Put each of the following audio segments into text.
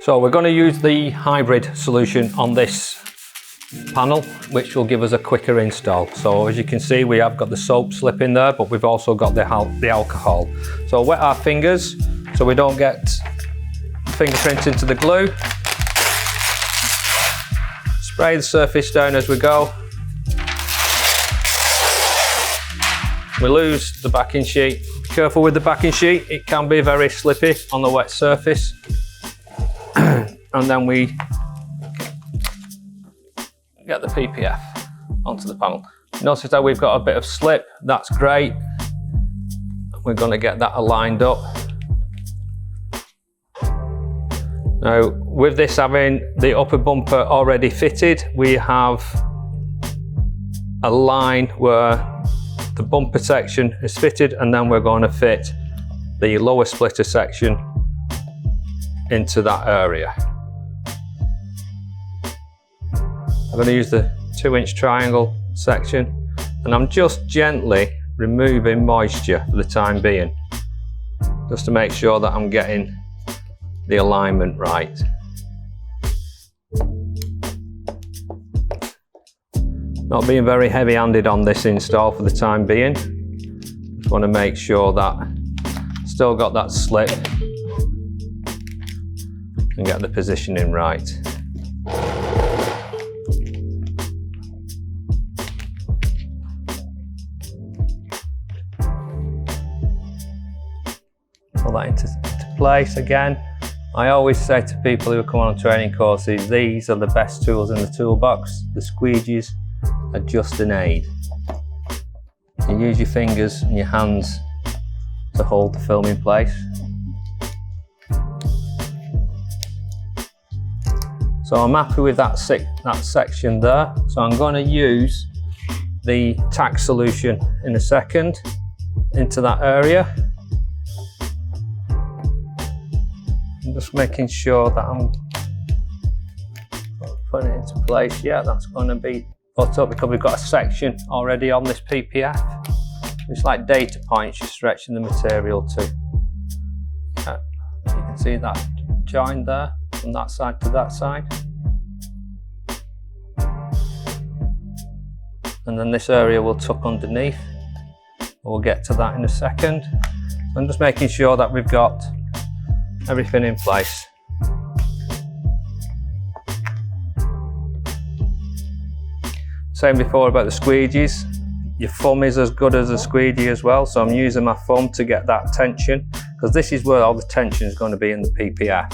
So we're going to use the hybrid solution on this panel, which will give us a quicker install. So as you can see, we have got the soap slip in there, but we've also got the alcohol. So wet our fingers so we don't get fingerprints into the glue. Spray the surface down as we go. We lose the backing sheet. Be careful with the backing sheet, it can be very slippy on the wet surface. And then we get the PPF onto the panel. Notice that we've got a bit of slip, that's great. We're going to get that aligned up. Now, with this having the upper bumper already fitted, we have a line where the bumper section is fitted, and then we're going to fit the lower splitter section into that area. I'm going to use the 2-inch triangle section, and I'm just gently removing moisture for the time being, just to make sure that I'm getting the alignment right. Not being very heavy-handed on this install for the time being. Just want to make sure that still got that slip and get the positioning right. Pull that into place again. I always say to people who come on training courses, these are the best tools in the toolbox. The squeegees are just an aid. You use your fingers and your hands to hold the film in place. So I'm happy with that section there. So I'm going to use the tack solution in a second into that area. I'm just making sure that I'm putting it into place. Yeah, that's going to be put up because we've got a section already on this PPF. It's like data points, you're stretching the material to. You can see that join there from that side to that side. And then this area will tuck underneath. We'll get to that in a second. So I'm just making sure that we've got everything in place. Same before about the squeegees. Your thumb is as good as a squeegee as well, so I'm using my thumb to get that tension, because this is where all the tension is going to be in the PPF.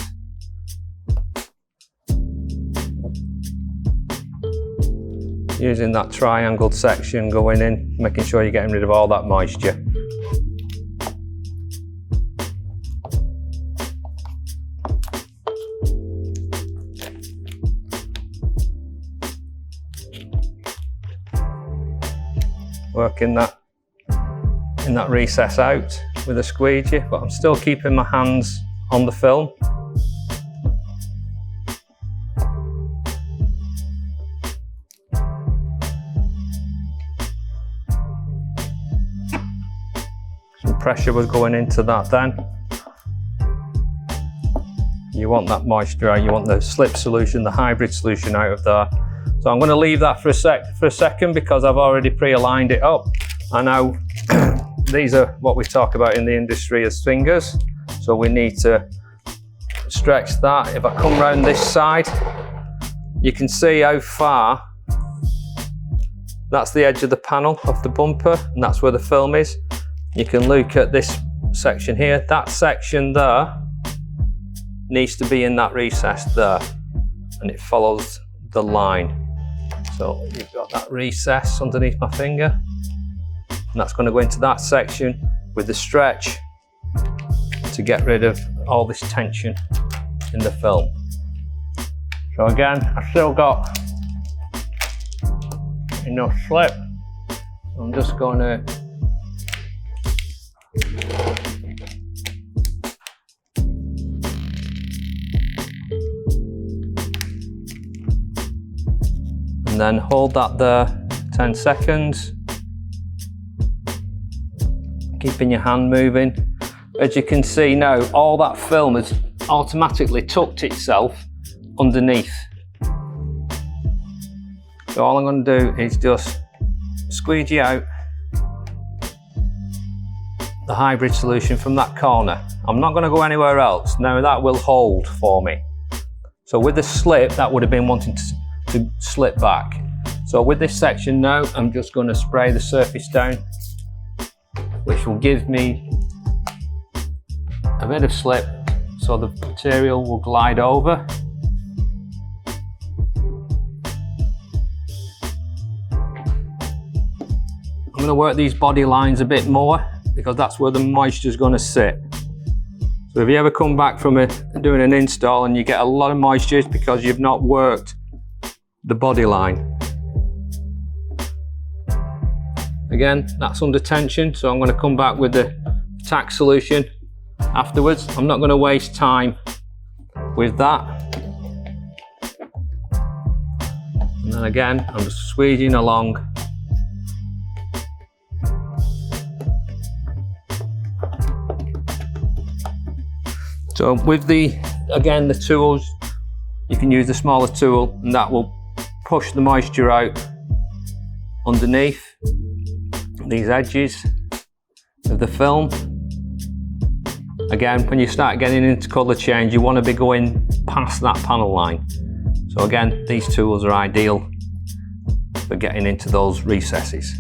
Using that triangled section going in, making sure you're getting rid of all that moisture. Working that in that recess out with a squeegee, but I'm still keeping my hands on the film. Some pressure was going into that then. You want that moisture, you want the slip solution, the hybrid solution out of there. So I'm going to leave that for a second because I've already pre-aligned it up. And now these are what we talk about in the industry as fingers. So we need to stretch that. If I come round this side, you can see how far. That's the edge of the panel of the bumper, and that's where the film is. You can look at this section here. That section there needs to be in that recess there, and it follows the line. So you've got that recess underneath my finger, and that's going to go into that section with the stretch to get rid of all this tension in the film. So again, I've still got enough slip. I'm just going to and then hold that there 10 seconds, keeping your hand moving. As you can see now, all that film has automatically tucked itself underneath. So all I'm going to do is just squeegee out the hybrid solution from that corner. I'm not going to go anywhere else. Now that will hold for me. So with the slip, that would have been wanting to slip back. So with this section now, I'm just going to spray the surface down, which will give me a bit of slip so the material will glide over. I'm going to work these body lines a bit more because that's where the moisture is going to sit. So if you ever come back from doing an install and you get a lot of moisture, it's because you've not worked the body line. Again, that's under tension, so I'm going to come back with the tack solution afterwards. I'm not going to waste time with that. And then again, I'm just squeezing along. So with the tools, you can use the smaller tool and that will push the moisture out underneath these edges of the film. Again, when you start getting into colour change, you want to be going past that panel line. So again, these tools are ideal for getting into those recesses.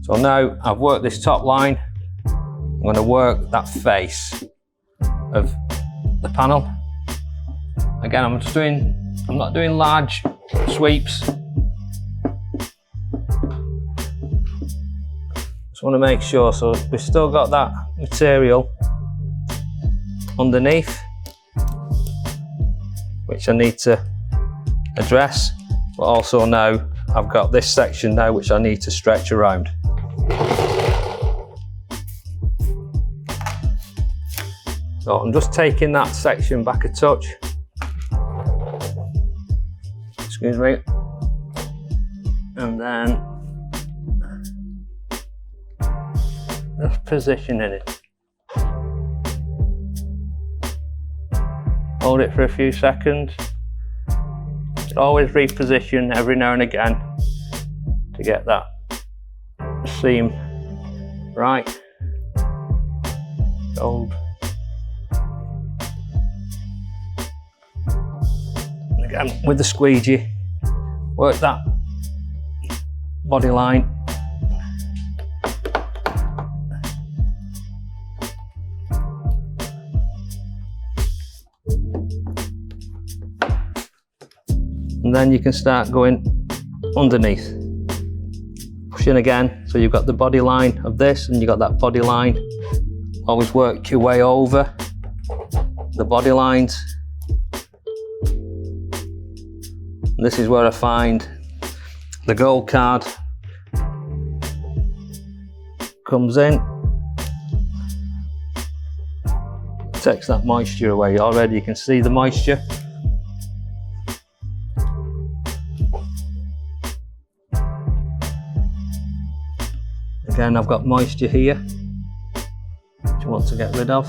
So now I've worked this top line, I'm going to work that face of the panel. Again, I'm not doing large sweeps. Just want to make sure, so we've still got that material underneath, which I need to address, but also now I've got this section now which I need to stretch around. So I'm just taking that section back a touch. Excuse me. And then just positioning it. Hold it for a few seconds. Always reposition every now and again to get that seam right. Hold. Again, with the squeegee, work that body line. And then you can start going underneath. Pushing again, so you've got the body line of this and you've got that body line. Always work your way over the body lines. And this is where I find the gold card comes in. Takes that moisture away. Already you can see the moisture. Again, I've got moisture here, which I want to get rid of.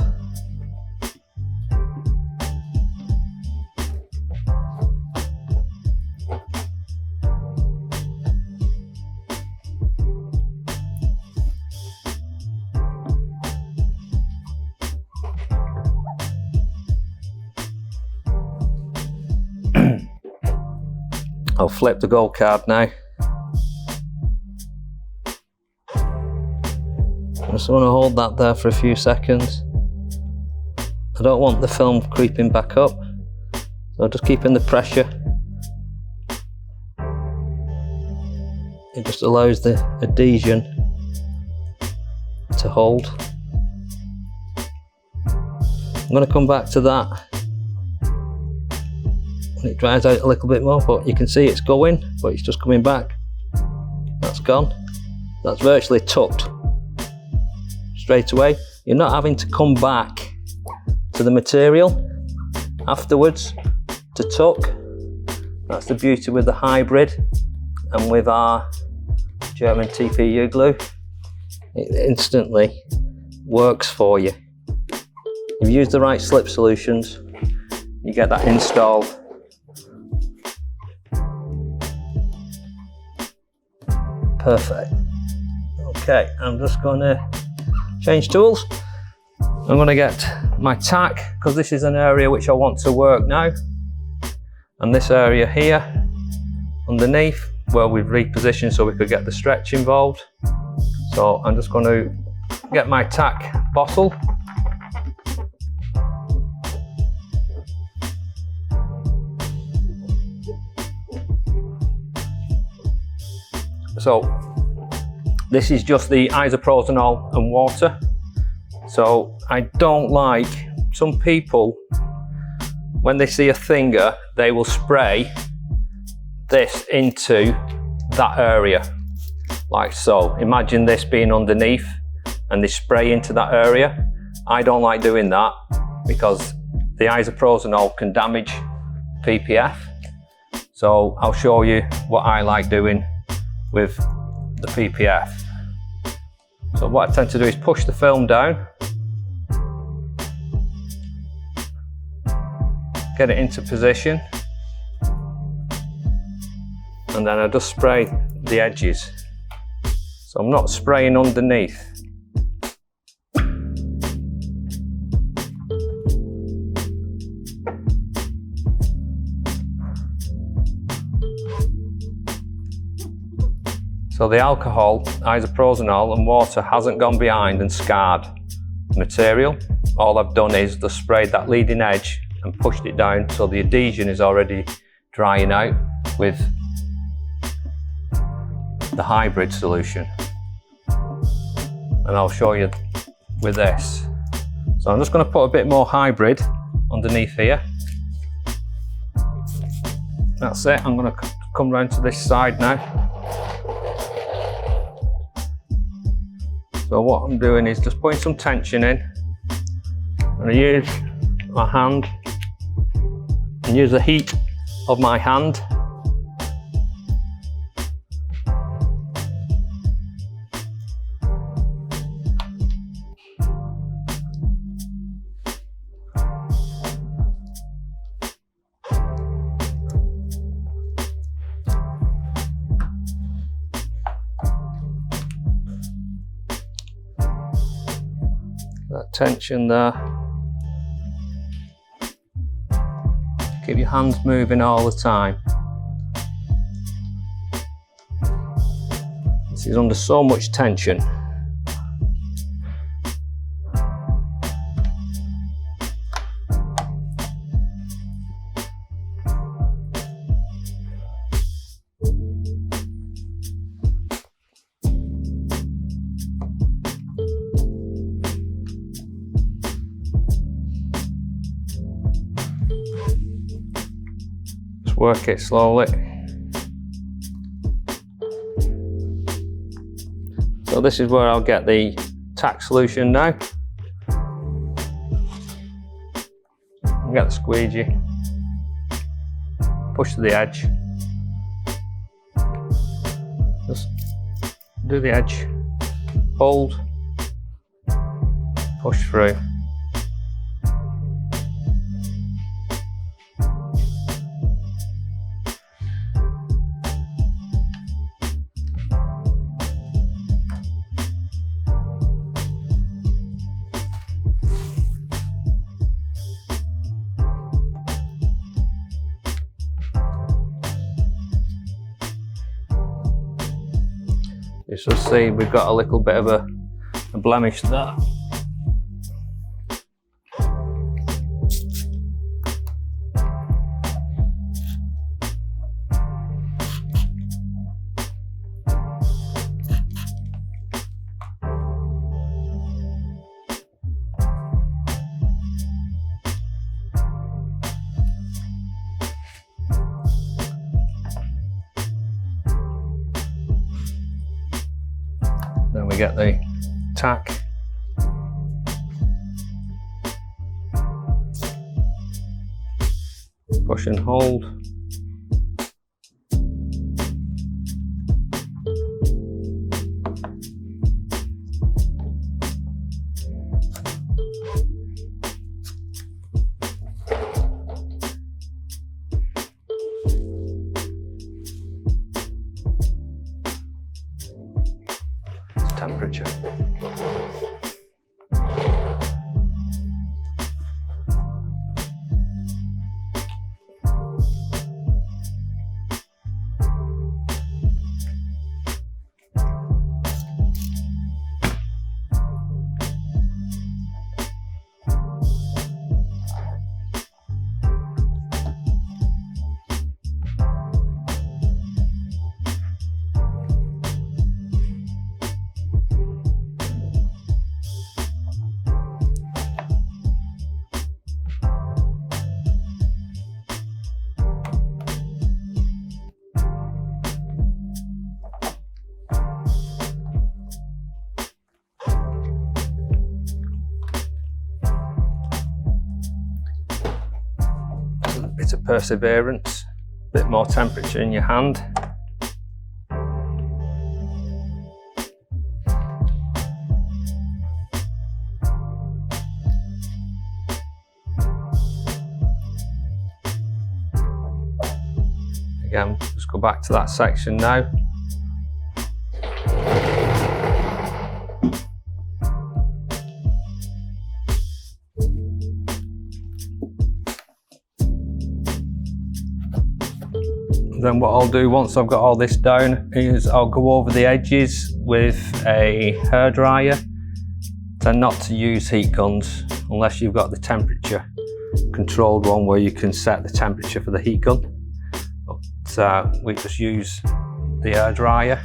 I'll flip the gold card now. I just want to hold that there for a few seconds. I don't want the film creeping back up, so just keeping the pressure. It just allows the adhesion to hold. I'm going to come back to that when it dries out a little bit more, but you can see it's going, but it's just coming back. That's gone. That's virtually tucked straight away. You're not having to come back to the material afterwards to tuck. That's the beauty with the hybrid and with our German TPU glue. It instantly works for you. If you use the right slip solutions, you get that installed. Perfect. Okay, I'm just going to change tools. I'm going to get my tack, because this is an area which I want to work now. And this area here, underneath, where we've repositioned so we could get the stretch involved. So I'm just going to get my tack bottle. So this is just the isopropanol and water. So I don't like, some people, when they see a finger, they will spray this into that area, like so. Imagine this being underneath and they spray into that area. I don't like doing that because the isopropanol can damage PPF. So I'll show you what I like doing with the PPF. So what I tend to do is push the film down, get it into position, and then I just spray the edges. So I'm not spraying underneath. So the alcohol, isopropanol and water hasn't gone behind and scarred the material. All I've done is just sprayed that leading edge and pushed it down, so the adhesion is already drying out with the hybrid solution. And I'll show you with this. So I'm just going to put a bit more hybrid underneath here. That's it. I'm going to come round to this side now. So what I'm doing is just putting some tension in, and I use my hand and use the heat of my hand that tension there. Keep your hands moving all the time. This is under so much tension. Work it slowly. So this is where I'll get the tack solution now. I'll get the squeegee, push to the edge, just do the edge, hold, push through. You should see we've got a little bit of a blemish there. Then we get the tack. Push and hold. bit of perseverance, a bit more temperature in your hand. Again, just go back to that section now. Then what I'll do once I've got all this down is I'll go over the edges with a hairdryer. Tend not to use heat guns unless you've got the temperature controlled one where you can set the temperature for the heat gun. But we just use the hairdryer.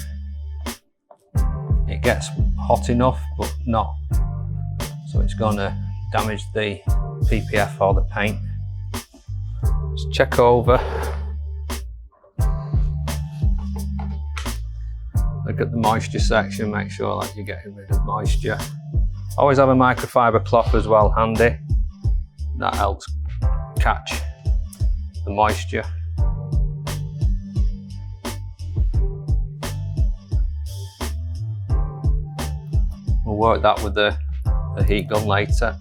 It gets hot enough but not so it's going to damage the PPF or the paint. Just check over. Look at the moisture section, make sure that you're getting rid of moisture. Always have a microfiber cloth as well handy. That helps catch the moisture. We'll work that with the heat gun later.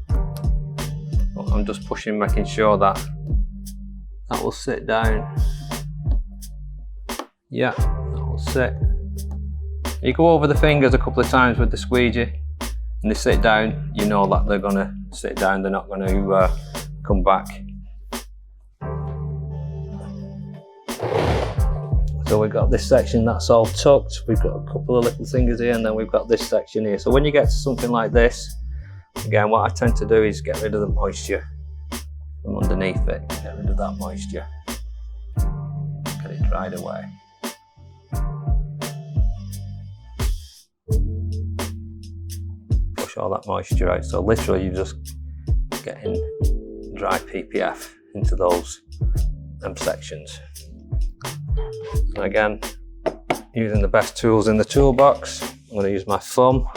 But I'm just pushing, making sure that that will sit down. Yeah. Sit. You go over the fingers a couple of times with the squeegee and they sit down, you know that they're going to sit down, they're not going to come back. So we've got this section that's all tucked, we've got a couple of little fingers here, and then we've got this section here. So when you get to something like this, again what I tend to do is get rid of the moisture from underneath it, get rid of that moisture, get it dried away. All that moisture out, so literally you're just getting dry PPF into those sections. And again, using the best tools in the toolbox, I'm going to use my thumb,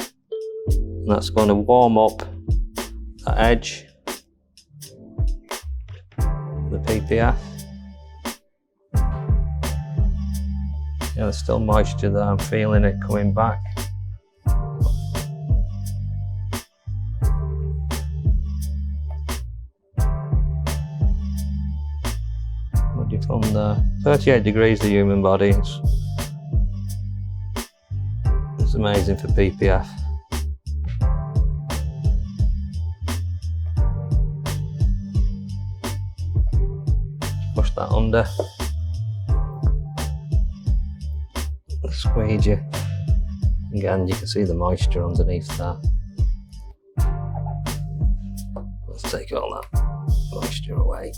and that's going to warm up that edge of the PPF. Yeah, there's still moisture there, I'm feeling it coming back. From the 38 degrees, the human body, it's amazing for PPF. Push that under, squeegee. Again, you can see the moisture underneath that. Let's take all that moisture away.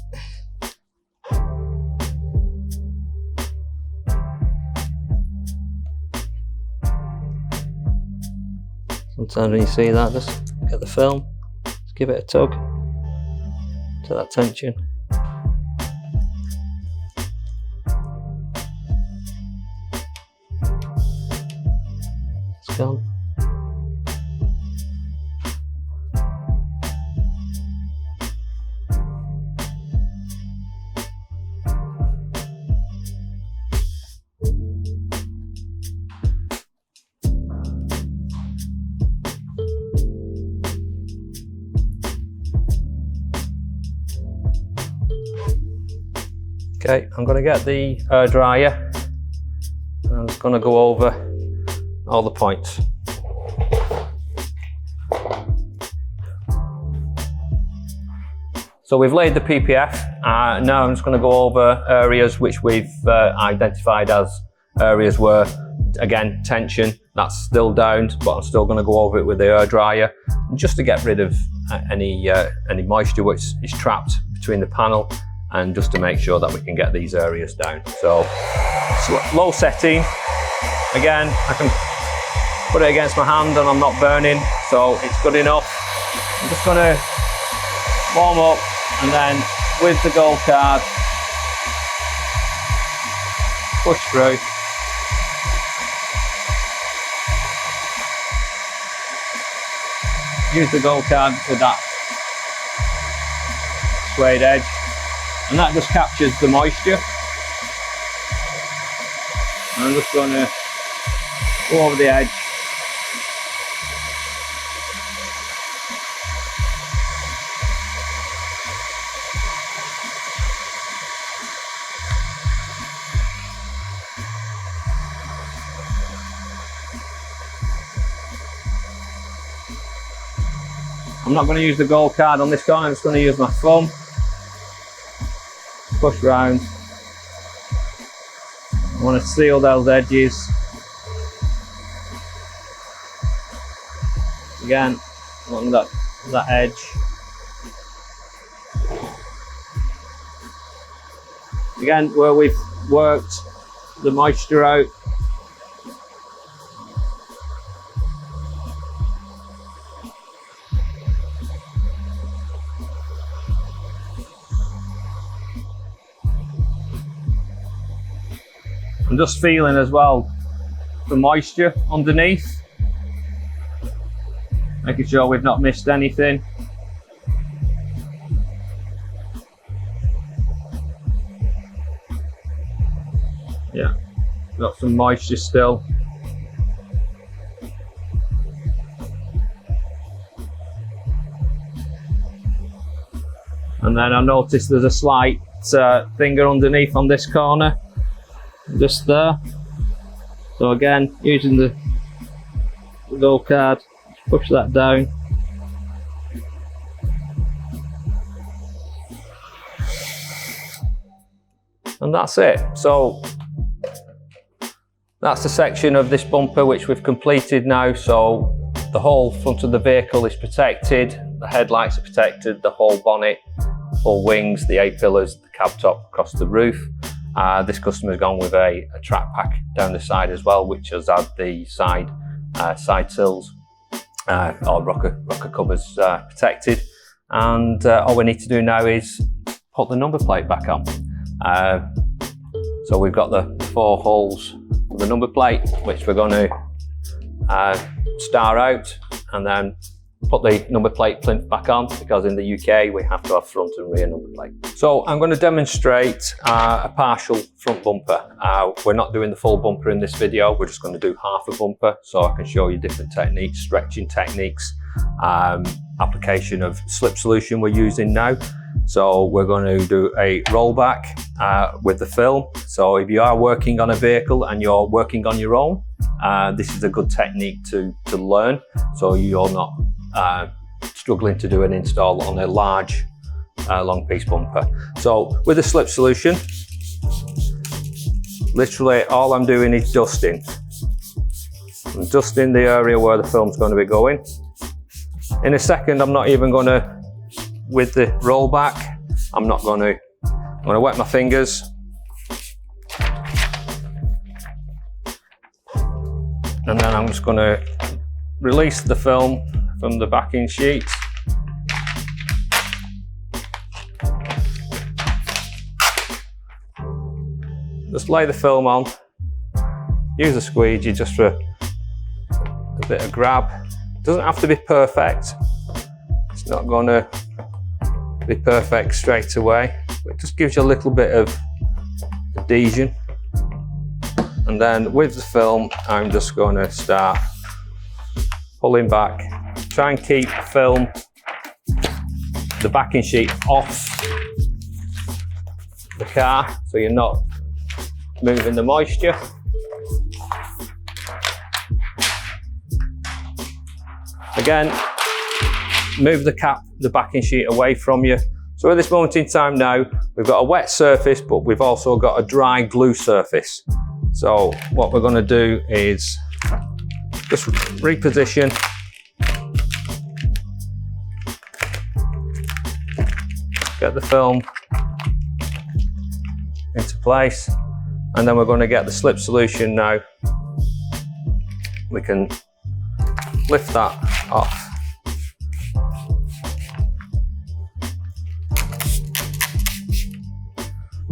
Sometimes when you see that, just get the film, just give it a tug to that tension. It's gone. Okay, I'm going to get the dryer and I'm just going to go over all the points. So we've laid the PPF, now I'm just going to go over areas which we've identified as areas where, again, tension, that's still down, but I'm still going to go over it with the air dryer just to get rid of any moisture which is trapped between the panel, and just to make sure that we can get these areas down. So low setting, again, I can put it against my hand and I'm not burning, so it's good enough. I'm just going to warm up, and then with the gold card, push through. Use the gold card with that suede edge. and that just captures the moisture. I'm just going to go over the edge. I'm not going to use the gold card on this car, I'm just going to use my thumb. Push round. I want to seal those edges. Again, along that edge. Again, where we've worked the moisture out. I'm just feeling as well the moisture underneath, making sure we've not missed anything. Yeah, got some moisture still. And then I noticed there's a slight finger underneath on this corner. Just there. So again, using the gold card, push that down. And that's it. So that's the section of this bumper which we've completed now. So the whole front of the vehicle is protected, the headlights are protected, the whole bonnet, full wings, the A-pillars, the cab top across the roof. This customer's gone with a track pack down the side as well, which has had the side sills or rocker covers protected. And all we need to do now is put the number plate back on. So we've got the 4 holes for the number plate, which we're going to star out and then put the number plate plinth back on, because in the UK we have to have front and rear number plate. So I'm going to demonstrate a partial front bumper. We're not doing the full bumper in this video, we're just going to do half a bumper so I can show you different techniques, stretching techniques, application of slip solution we're using now. So we're going to do a rollback with the film. So if you are working on a vehicle and you're working on your own, this is a good technique to learn, so you're not struggling to do an install on a large long piece bumper. So with the slip solution, literally all I'm doing is dusting. I'm dusting the area where the film's going to be going. In a second, I'm not even going to, with the rollback, I'm going to wet my fingers. And then I'm just going to release the film from the backing sheet. Just lay the film on, use a squeegee just for a bit of grab. It doesn't have to be perfect. It's not going to be perfect straight away, but it just gives you a little bit of adhesion. And then with the film, I'm just going to start pulling back. Try and keep film, the backing sheet off the car so you're not moving the moisture. Again, move the backing sheet away from you. So at this moment in time now, we've got a wet surface, but we've also got a dry glue surface. So what we're going to do is just reposition. Get the film into place, and then we're going to get the slip solution now. We can lift that off.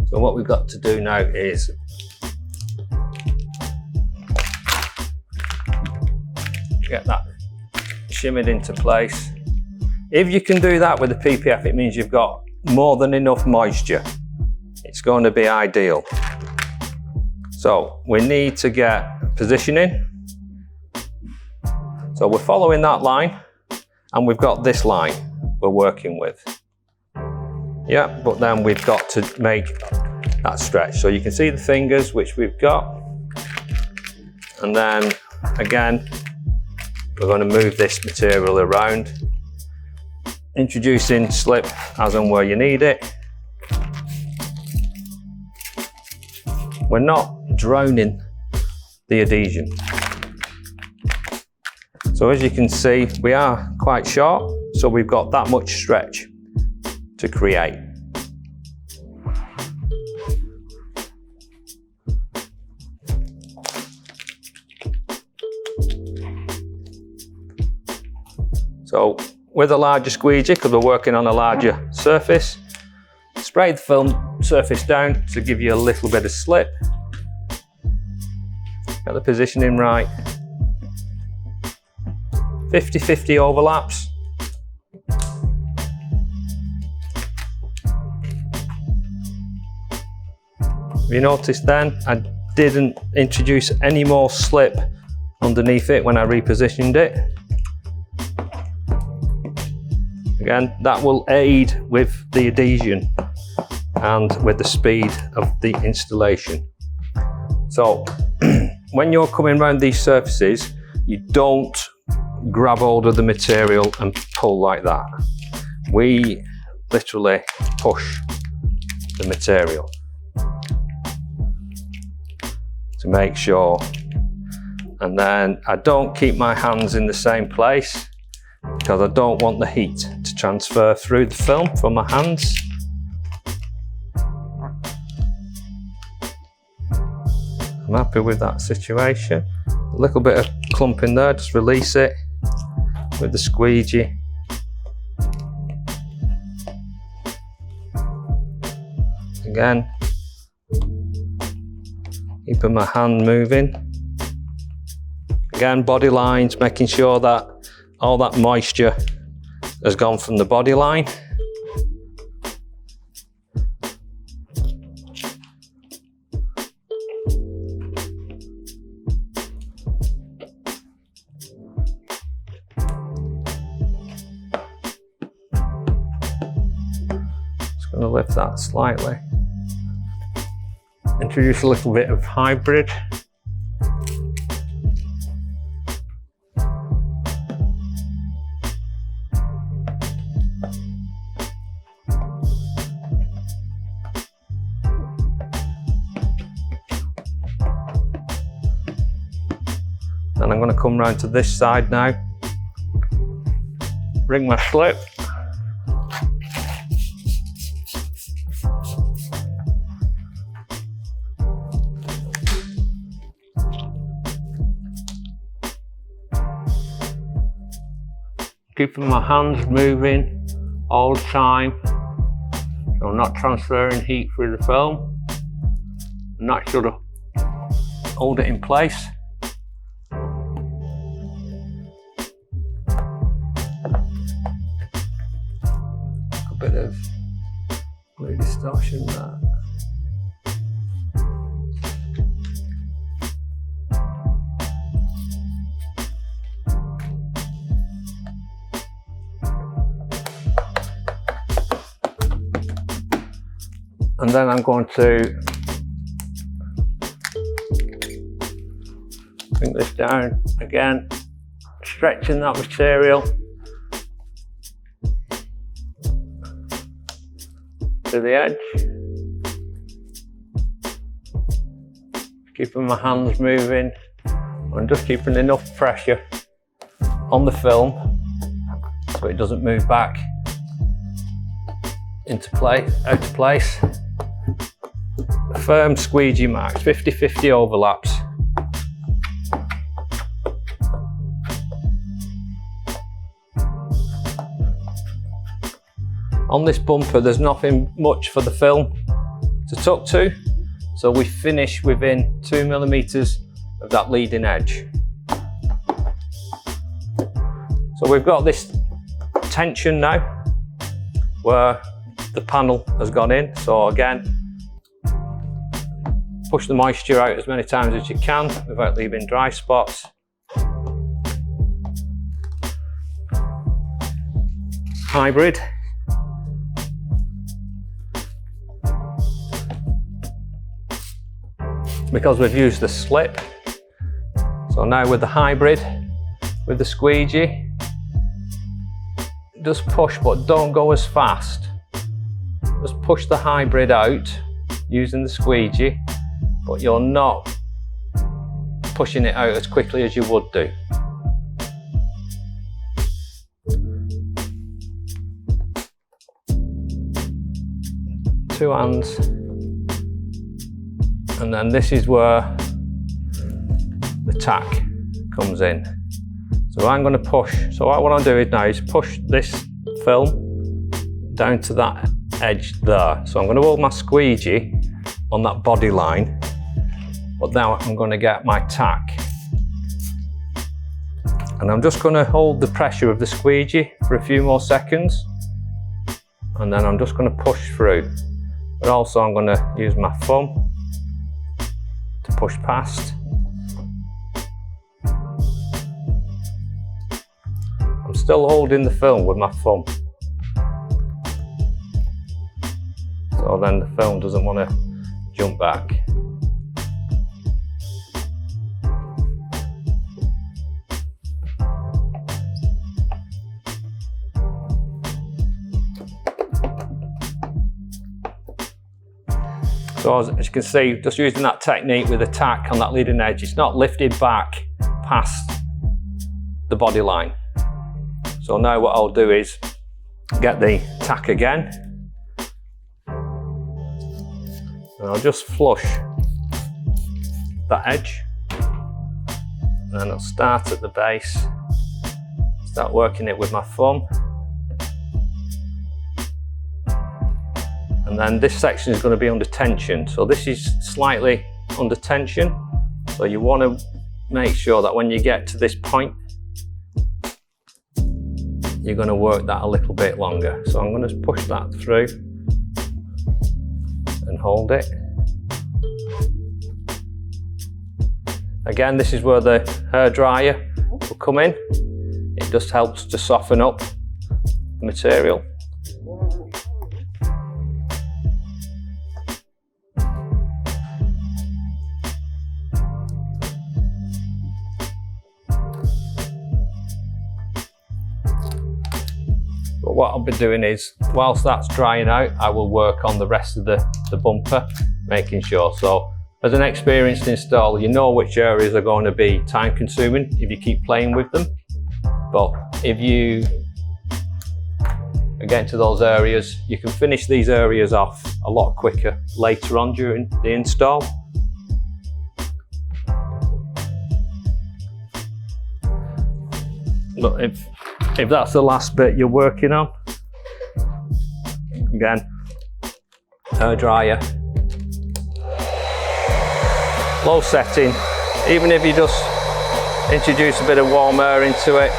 So what we've got to do now is get that shimmered into place. If you can do that with the PPF, it means you've got more than enough moisture. it's going to be ideal. So we need to get positioning. So we're following that line, and we've got this line we're working with. Yeah, but then we've got to make that stretch. So you can see the fingers, which we've got. And then again, we're going to move this material around, introducing slip as and where you need it. We're not drowning the adhesion. So as you can see, we are quite short, so we've got that much stretch to create. So with a larger squeegee, because we're working on a larger surface, spray the film surface down to give you a little bit of slip. Get the positioning right. 50-50 overlaps. If you notice then, I didn't introduce any more slip underneath it when I repositioned it. Again, that will aid with the adhesion and with the speed of the installation. So when you're coming around these surfaces, you don't grab hold of the material and pull like that. We literally push the material to make sure. And then I don't keep my hands in the same place because I don't want the heat to transfer through the film from my hands. I'm happy with that situation. A little bit of clumping there, just release it with the squeegee. Again, keeping my hand moving. Again, body lines, making sure that all that moisture has gone from the body line. Just going to lift that slightly. Introduce a little bit of hybrid. And I'm going to come round to this side now, bring my slip, keeping my hands moving all the time, so I'm not transferring heat through the film, and that should hold it in place. Bit of glue distortion there. And then I'm going to bring this down again, stretching that material to the edge, keeping my hands moving and just keeping enough pressure on the film so it doesn't move back into place, out of place. Firm squeegee marks, 50-50 overlaps. On this bumper, there's nothing much for the film to tuck to, so we finish within 2 millimeters of that leading edge. So we've got this tension now, where the panel has gone in. So again, push the moisture out as many times as you can without leaving dry spots. Hybrid. Because we've used the slip. So now with the hybrid, with the squeegee, just push, but don't go as fast. Just push the hybrid out using the squeegee, but you're not pushing it out as quickly as you would do. Two hands, and then this is where the tack comes in. So I'm going to push, so what I'm doing now is push this film down to that edge there. So I'm going to hold my squeegee on that body line, but now I'm going to get my tack. And I'm just going to hold the pressure of the squeegee for a few more seconds, and then I'm just going to push through. But also I'm going to use my thumb to push past. I'm still holding the film with my thumb. So then the film doesn't want to jump back. So as you can see, just using that technique with the tack on that leading edge, it's not lifted back past the body line. So now what I'll do is get the tack again, and I'll just flush that edge, and then I'll start at the base, start working it with my thumb. And then this section is going to be under tension. So this is slightly under tension. So you want to make sure that when you get to this point, you're going to work that a little bit longer. So I'm going to push that through and hold it. Again, this is where the hairdryer will come in. It just helps to soften up the material. But what I'll be doing is, whilst that's drying out, I will work on the rest of the bumper, making sure. So as an experienced installer, you know which areas are going to be time consuming if you keep playing with them. But if you get into those areas, you can finish these areas off a lot quicker later on during the install. But if that's the last bit you're working on, again, hairdryer, low setting. Even if you just introduce a bit of warm air into it,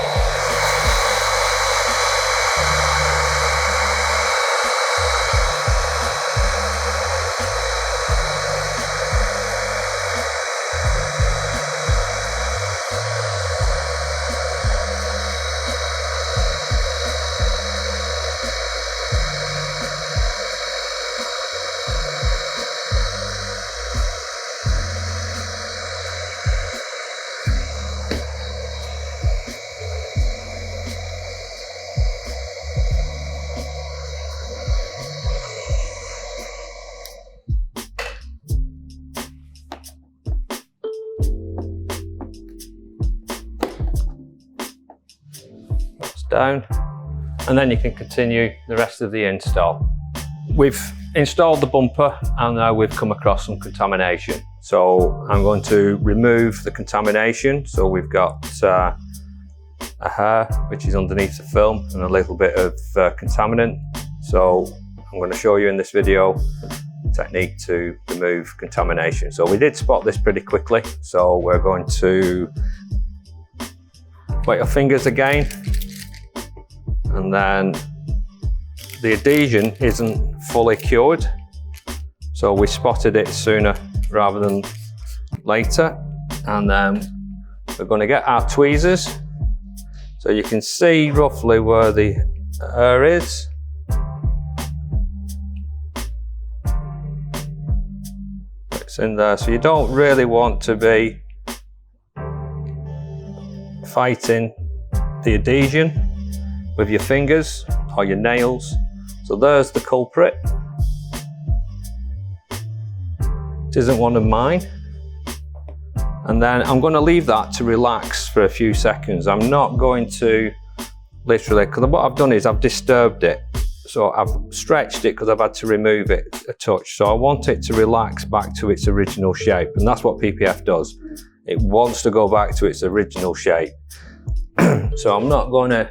down, and then you can continue the rest of the install. We've installed the bumper and now we've come across some contamination. So I'm going to remove the contamination. So we've got a hair which is underneath the film and a little bit of contaminant. So I'm going to show you in this video a technique to remove contamination. So we did spot this pretty quickly. So we're going to wet your fingers again. And then the adhesion isn't fully cured, so we spotted it sooner rather than later. And then we're going to get our tweezers. So you can see roughly where the air is. It's in there. So you don't really want to be fighting the adhesion with your fingers or your nails. So there's the culprit. It isn't one of mine. And then I'm going to leave that to relax for a few seconds. I'm not going to literally, because what I've done is I've disturbed it. So I've stretched it because I've had to remove it a touch. So I want it to relax back to its original shape. And that's what PPF does. It wants to go back to its original shape. So I'm not going to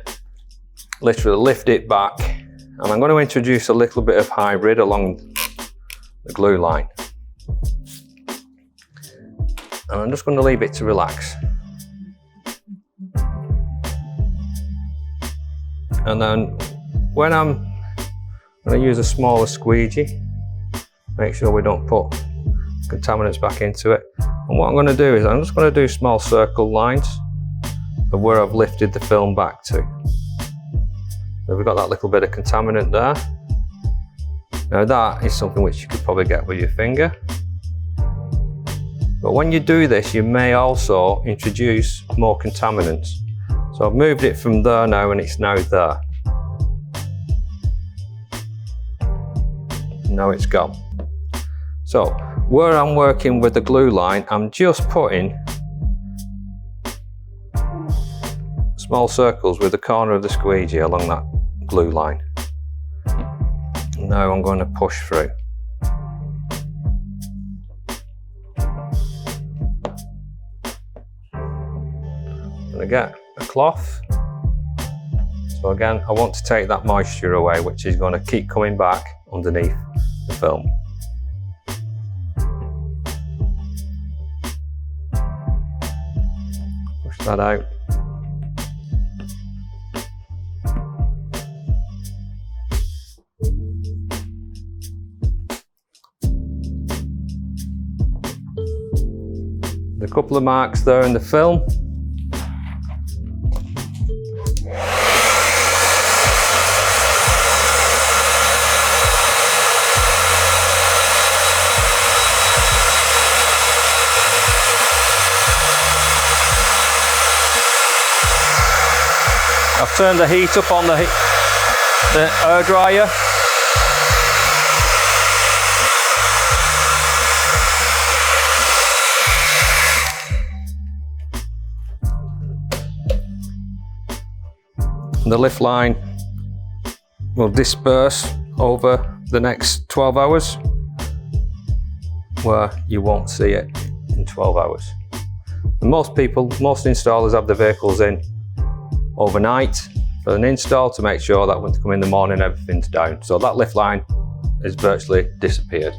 literally lift it back. And I'm going to introduce a little bit of hybrid along the glue line. And I'm just going to leave it to relax. And then when I'm going to use a smaller squeegee, make sure we don't put contaminants back into it. And what I'm going to do is I'm just going to do small circle lines of where I've lifted the film back to. So we've got that little bit of contaminant there. Now that is something which you could probably get with your finger. But when you do this, you may also introduce more contaminants. So I've moved it from there now and it's now there. Now it's gone. So where I'm working with the glue line, I'm just putting small circles with the corner of the squeegee along that glue line. Now I'm going to push through. I'm going to get a cloth. So again, I want to take that moisture away, which is going to keep coming back underneath the film. Push that out. A couple of marks there in the film. I've turned the heat up on the air dryer. The lift line will disperse over the next 12 hours where you won't see it in 12 hours. And most installers have the vehicles in overnight for an install to make sure that when they come in the morning everything's down. So that lift line has virtually disappeared.